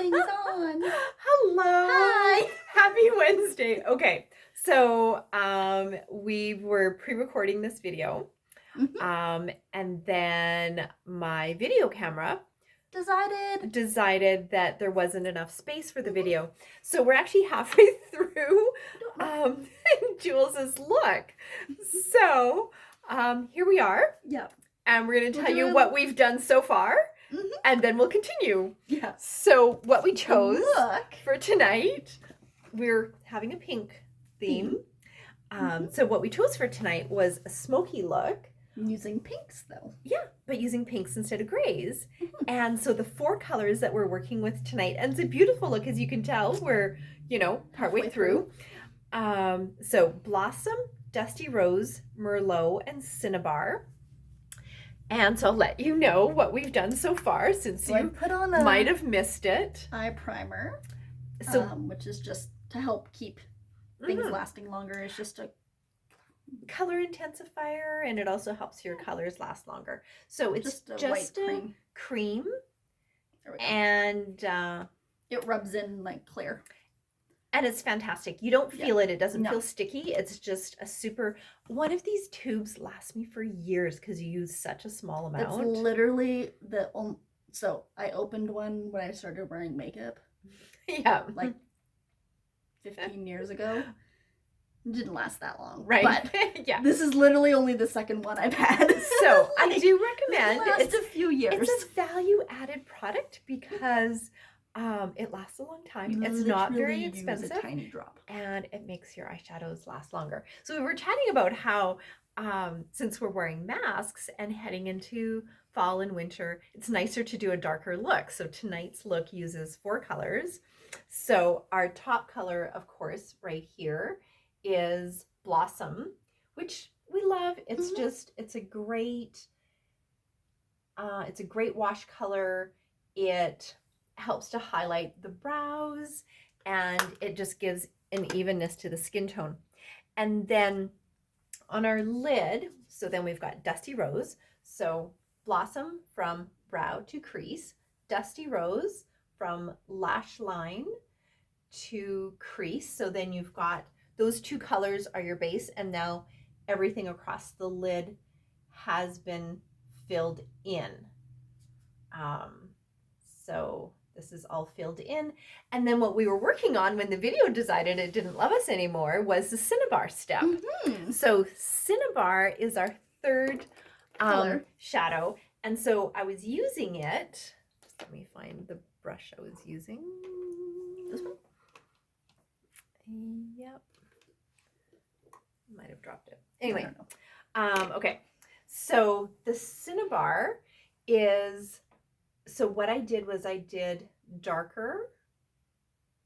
Everything's on. Hello. Hi. Happy Wednesday. Okay, so we were pre-recording this video, and then my video camera decided that there wasn't enough space for the video. So we're actually halfway through Jules's look. So here we are. Yep. And we're going to tell you what we've done so far. And then we'll continue. Yeah. So what we chose for tonight, we're having a pink theme. So what we chose for tonight was a smoky look. Using pinks though. Yeah, but using pinks instead of grays. And so the 4 colors that we're working with tonight, and it's a beautiful look, as you can tell, we're, partway through. So Blossom, Dusty Rose, Merlot, and Cinnabar. And so I'll let you know what we've done so far, since you put on a might have missed it. Eye primer, so which is just to help keep things lasting longer. It's just a color intensifier, and it also helps your colors last longer. So it's just a cream. And it rubs in like clear. And it's fantastic. You don't feel it. It doesn't feel sticky. It's just a super... One of these tubes lasts me for years because you use such a small amount. It's literally the... So I opened one when I started wearing makeup. Yeah. Like 15 years ago. It didn't last that long. Right. But yeah. This is literally only the second one I've had. So I do recommend... It's a few years. It's a value-added product because... it lasts a long time. It's not very expensive. Use a tiny drop. And it makes your eyeshadows last longer. So we were chatting about how, since we're wearing masks and heading into fall and winter, it's nicer to do a darker look. So tonight's look uses 4 colors. So our top color, of course, right here is Blossom, which we love. It's just, it's a great wash color. It helps to highlight the brows, and it just gives an evenness to the skin tone. And then on our lid, so then we've got Dusty Rose. So Blossom from brow to crease, Dusty Rose from lash line to crease. So then you've got those 2 colors are your base, and now everything across the lid has been filled in. So this is all filled in. And then what we were working on when the video decided it didn't love us anymore was the Cinnabar step. So Cinnabar is our 3rd shadow. And so I was using it. Just let me find the brush I was using. This one? Yep. Might have dropped it. Anyway. Okay. So the Cinnabar is... So what I did was I did darker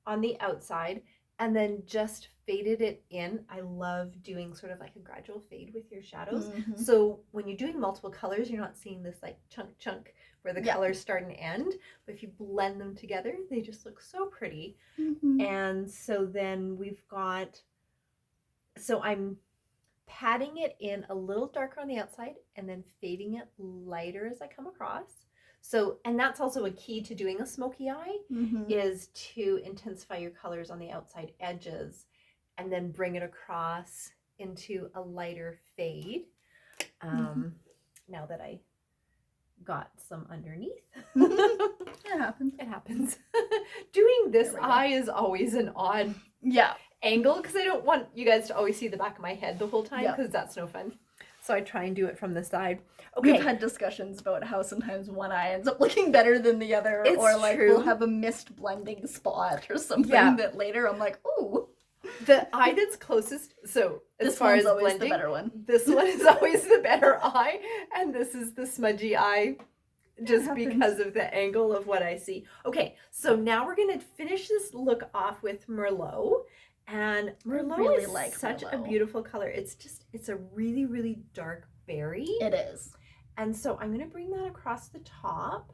on the outside and then just faded it in. I love doing sort of like a gradual fade with your shadows. So when you're doing multiple colors, you're not seeing this like chunk where the colors start and end. But if you blend them together, they just look so pretty. And so then we've got... So I'm patting it in a little darker on the outside and then fading it lighter as I come across. So, and that's also a key to doing a smoky eye, is to intensify your colors on the outside edges and then bring it across into a lighter fade. Now that I got some underneath. It happens. It happens. Doing this eye is always an odd angle because I don't want you guys to always see the back of my head the whole time because that's no fun. So I try and do it from the side. Okay. We've had discussions about how sometimes one eye ends up looking better than the other. It's or like true. We'll have a missed blending spot or something that later I'm like, ooh. The eye that's closest, so as far as blending, the better one. This one is always the better eye. And this is the smudgy eye just because of the angle of what I see. Okay, so now we're going to finish this look off with Merlot. And Merlot really is such a beautiful color. It's a really, really dark berry. It is. And so I'm going to bring that across the top.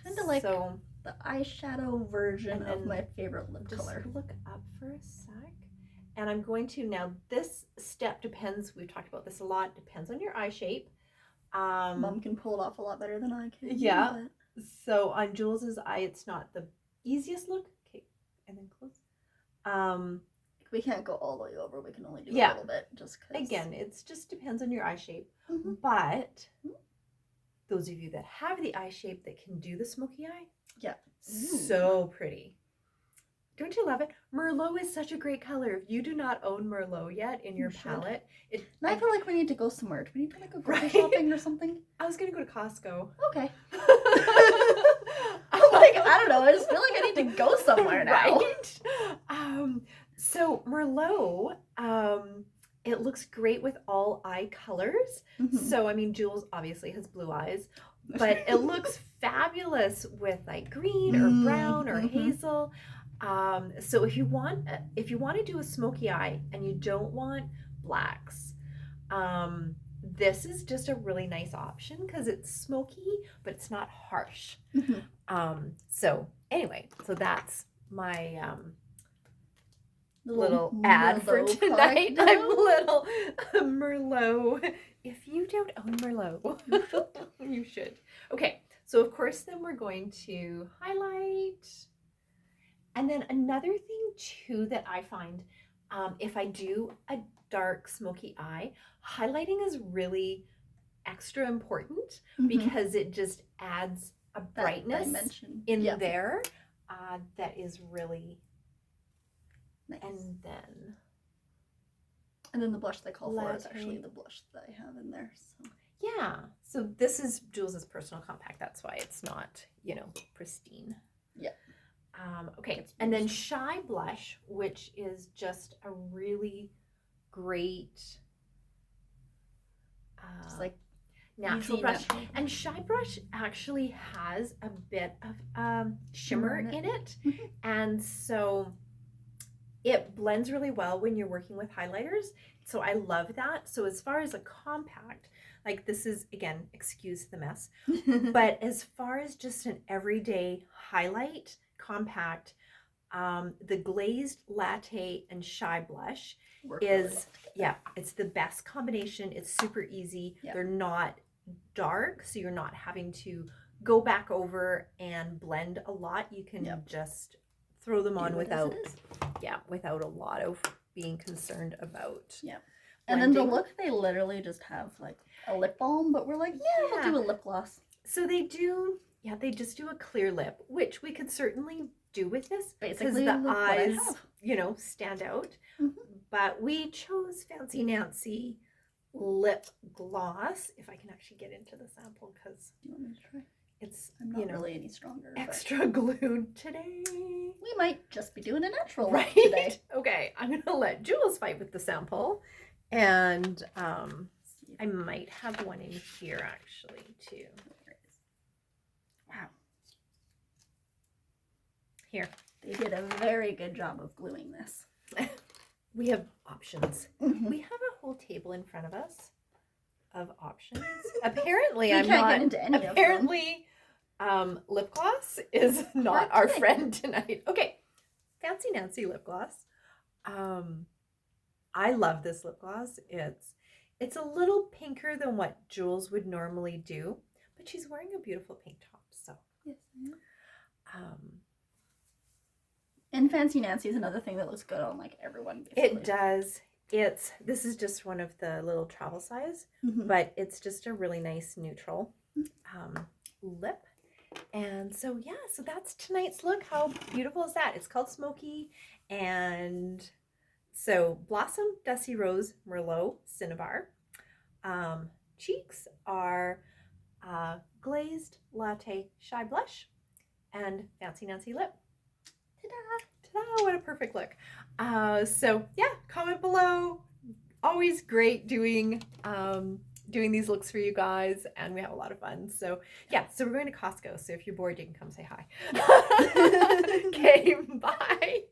Kind of like the eyeshadow version of my favorite lip color. Just look up for a sec. And I'm going to, now this step depends, we've talked about this a lot, depends on your eye shape. Mom can pull it off a lot better than I can. Yeah. But... So on Jules's eye, it's not the easiest look. Okay, and then close. We can't go all the way over. We can only do a Yeah. little bit just because. Again, it just depends on your eye shape. Mhm. But those of you that have the eye shape that can do the smoky eye, Yeah. so pretty. Don't you love it? Merlot is such a great color. If you do not own Merlot yet in your You should. palette, Now I feel like we need to go somewhere. Do we need to like go grocery Right? shopping or something? I was gonna go to Costco. Okay. I'm like, I don't know. I just feel like I need to go somewhere now. Right? So Merlot, it looks great with all eye colors. Mhm. So, I mean, Jules obviously has blue eyes, but it looks fabulous with like green or brown or Mhm. hazel. So if you want to do a smoky eye and you don't want blacks, this is just a really nice option because it's smoky, but it's not harsh. Mhm. So anyway, so that's my little ad for Merlot tonight. product. I'm little Merlot. If you don't own Merlot, you should. Okay, so of course then we're going to highlight. And then another thing too that I find, if I do a dark smoky eye, highlighting is really extra important Mhm. because it just adds a That brightness dimension. in Yeah. there that is really Nice. And then the blush they call for is Latte. actually the blush that I have in there. So. yeah, so this is Jules's personal compact. That's why it's not, pristine. Yeah. Okay, and then Shy Blush, which is just a really great Just like natural easy brush. natural. And Shy Brush actually has a bit of shimmer in it. Mhm. And so it blends really well when you're working with highlighters. So I love that. So as far as a compact, like this is, again, excuse the mess, but as far as just an everyday highlight compact, the Glazed, Latte, and Shy Blush Work really is, well yeah, it's the best combination. It's super easy. Yep. They're not dark, so you're not having to go back over and blend a lot. You can Yep. just throw them on Do it as without, it is. without a lot of being concerned about. Yeah. And then the blending. look, they literally just have like a lip balm, but we're like, yeah, we'll do a lip gloss. So they do, they just do a clear lip, which we could certainly do with this because Basically, the what I eyes, have. stand out. Mhm. But we chose Fancy Nancy lip gloss. If I can actually get into the sample because Do you want me to try? it's, I'm not really any stronger. extra glued today. We might just be doing a natural Right? look today. Okay, I'm going to let Jules fight with the sample. And I might have one in here actually too. Wow. Here. They did a very good job of gluing this. We have options. Mhm. We have a whole table in front of us of options. Apparently, We I'm can't not. get into any of them. Apparently, lip gloss is not our today. friend tonight. Okay, Fancy Nancy lip gloss. I love this lip gloss. It's a little pinker than what Jules would normally do, but she's wearing a beautiful pink top. So Yes, I am. um, And Fancy Nancy is another thing that looks good on like everyone. Basically. it does. This is just one of the little travel size, Mhm. but it's just a really nice neutral lip. And so so that's tonight's look. How beautiful is that? It's called Smokey, and so Blossom, Dusty Rose, Merlot, Cinnabar. Cheeks are Glazed, Latte, Shy Blush, and Fancy Nancy lip. Ta-da! Ta-da, what a perfect look. So comment below. Always great doing these looks for you guys, and we have a lot of fun. So so we're going to Costco. So if you're bored, you can come say hi. Okay, bye.